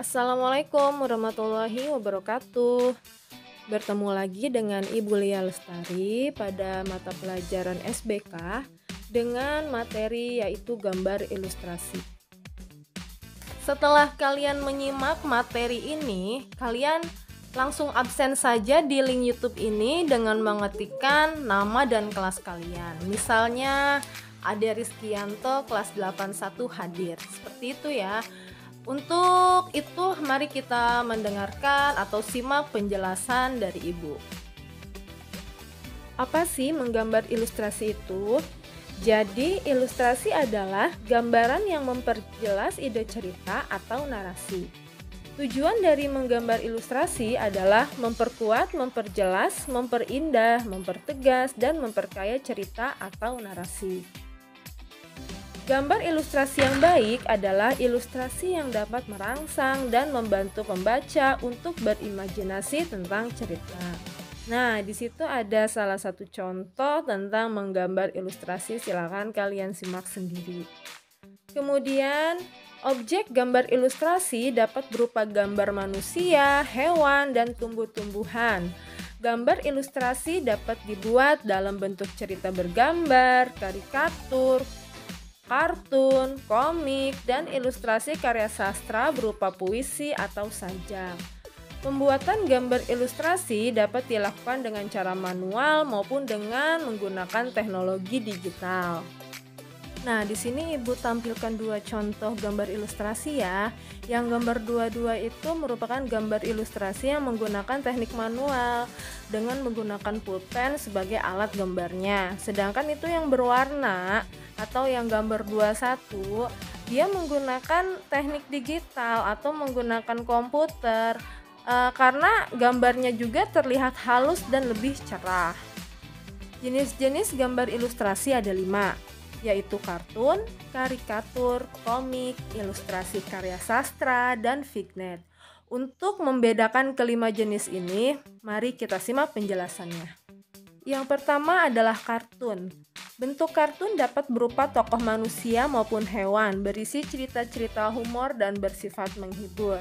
Assalamualaikum warahmatullahi wabarakatuh. Bertemu lagi dengan Ibu Lia Lestari pada mata pelajaran SBK dengan materi yaitu gambar ilustrasi. Setelah kalian menyimak materi ini, kalian langsung absen saja di link YouTube ini dengan mengetikkan nama dan kelas kalian. Misalnya Ade Rizkianto kelas 81 hadir. Seperti itu ya. Untuk itu mari kita mendengarkan atau simak penjelasan dari Ibu. Apa sih menggambar ilustrasi itu? Jadi ilustrasi adalah gambaran yang memperjelas ide cerita atau narasi. Tujuan dari menggambar ilustrasi adalah memperkuat, memperjelas, memperindah, mempertegas, dan memperkaya cerita atau narasi. Gambar ilustrasi yang baik adalah ilustrasi yang dapat merangsang dan membantu pembaca untuk berimajinasi tentang cerita. Nah, di situ ada salah satu contoh tentang menggambar ilustrasi, silakan kalian simak sendiri. Kemudian, objek gambar ilustrasi dapat berupa gambar manusia, hewan, dan tumbuh-tumbuhan. Gambar ilustrasi dapat dibuat dalam bentuk cerita bergambar, karikatur, kartun, komik, dan ilustrasi karya sastra berupa puisi atau sajak. Pembuatan gambar ilustrasi dapat dilakukan dengan cara manual maupun dengan menggunakan teknologi digital. Nah, di sini Ibu tampilkan dua contoh gambar ilustrasi ya. Yang gambar dua-dua itu merupakan gambar ilustrasi yang menggunakan teknik manual dengan menggunakan pulpen sebagai alat gambarnya. Sedangkan itu yang berwarna atau yang gambar 21 dia menggunakan teknik digital atau menggunakan komputer karena gambarnya juga terlihat halus dan lebih cerah. Jenis-jenis gambar ilustrasi ada 5, yaitu kartun, karikatur, komik, ilustrasi karya sastra, dan fignet. Untuk membedakan kelima jenis ini, mari kita simak penjelasannya. Yang pertama adalah kartun. Bentuk kartun dapat berupa tokoh manusia maupun hewan, berisi cerita-cerita humor dan bersifat menghibur.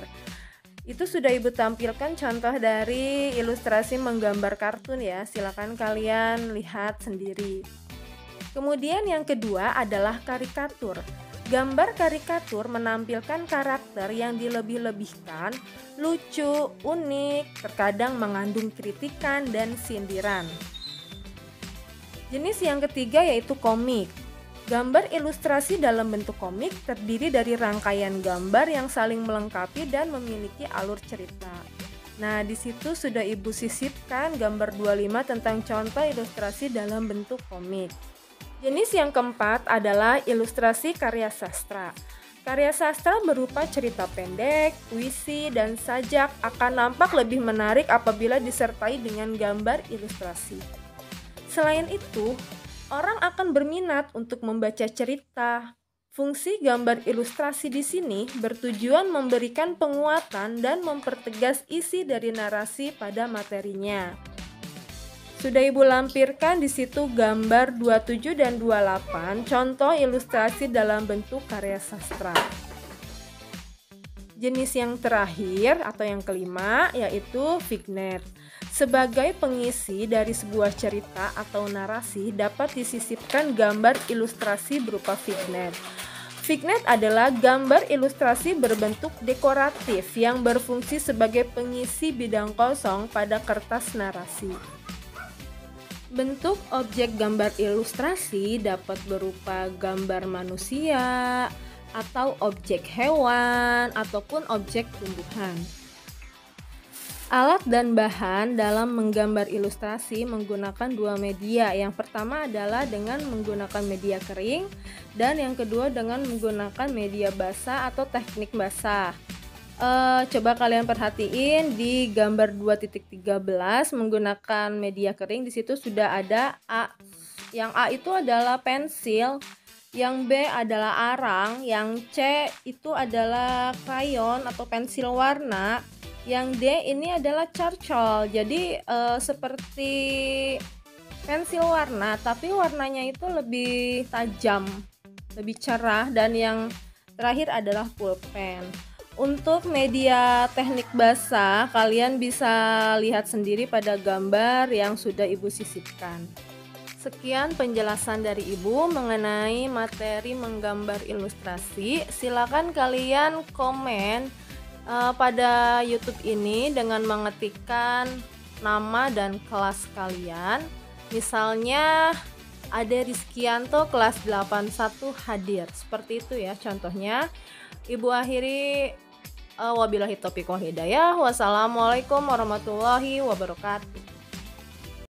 Itu sudah Ibu tampilkan contoh dari ilustrasi menggambar kartun ya, silakan kalian lihat sendiri. Kemudian yang kedua adalah karikatur. Gambar karikatur menampilkan karakter yang dilebih-lebihkan, lucu, unik, terkadang mengandung kritikan dan sindiran. Jenis yang ketiga yaitu komik. Gambar ilustrasi dalam bentuk komik terdiri dari rangkaian gambar yang saling melengkapi dan memiliki alur cerita. Nah, di situ sudah Ibu sisipkan gambar 25 tentang contoh ilustrasi dalam bentuk komik. Jenis yang keempat adalah ilustrasi karya sastra. Karya sastra berupa cerita pendek, puisi, dan sajak akan nampak lebih menarik apabila disertai dengan gambar ilustrasi. Selain itu, orang akan berminat untuk membaca cerita. Fungsi gambar ilustrasi di sini bertujuan memberikan penguatan dan mempertegas isi dari narasi pada materinya. Sudah Ibu lampirkan di situ gambar 27 dan 28, contoh ilustrasi dalam bentuk karya sastra. Jenis yang terakhir atau yang kelima yaitu fignet. Sebagai pengisi dari sebuah cerita atau narasi dapat disisipkan gambar ilustrasi berupa fignet. Fignet adalah gambar ilustrasi berbentuk dekoratif yang berfungsi sebagai pengisi bidang kosong pada kertas narasi. Bentuk objek gambar ilustrasi dapat berupa gambar manusia, atau objek hewan, ataupun objek tumbuhan. Alat dan bahan dalam menggambar ilustrasi menggunakan dua media. Yang pertama adalah dengan menggunakan media kering, dan yang kedua dengan menggunakan media basah atau teknik basah. Coba kalian perhatiin di gambar 2.13 menggunakan media kering, di situ sudah ada A. Yang A itu adalah pensil, yang B adalah arang, yang C itu adalah krayon atau pensil warna, yang D ini adalah charcoal. Jadi seperti pensil warna tapi warnanya itu lebih tajam, lebih cerah, dan yang terakhir adalah pulpen. Untuk media teknik basah, kalian bisa lihat sendiri pada gambar yang sudah Ibu sisipkan. Sekian penjelasan dari Ibu mengenai materi menggambar ilustrasi. Silakan kalian komen pada YouTube ini dengan mengetikkan nama dan kelas kalian. Misalnya Ade Rizkianto kelas 81 hadir. Seperti itu ya contohnya. Ibu akhiri wabillahi taufiq wal hidayah. Wassalamualaikum warahmatullahi wabarakatuh.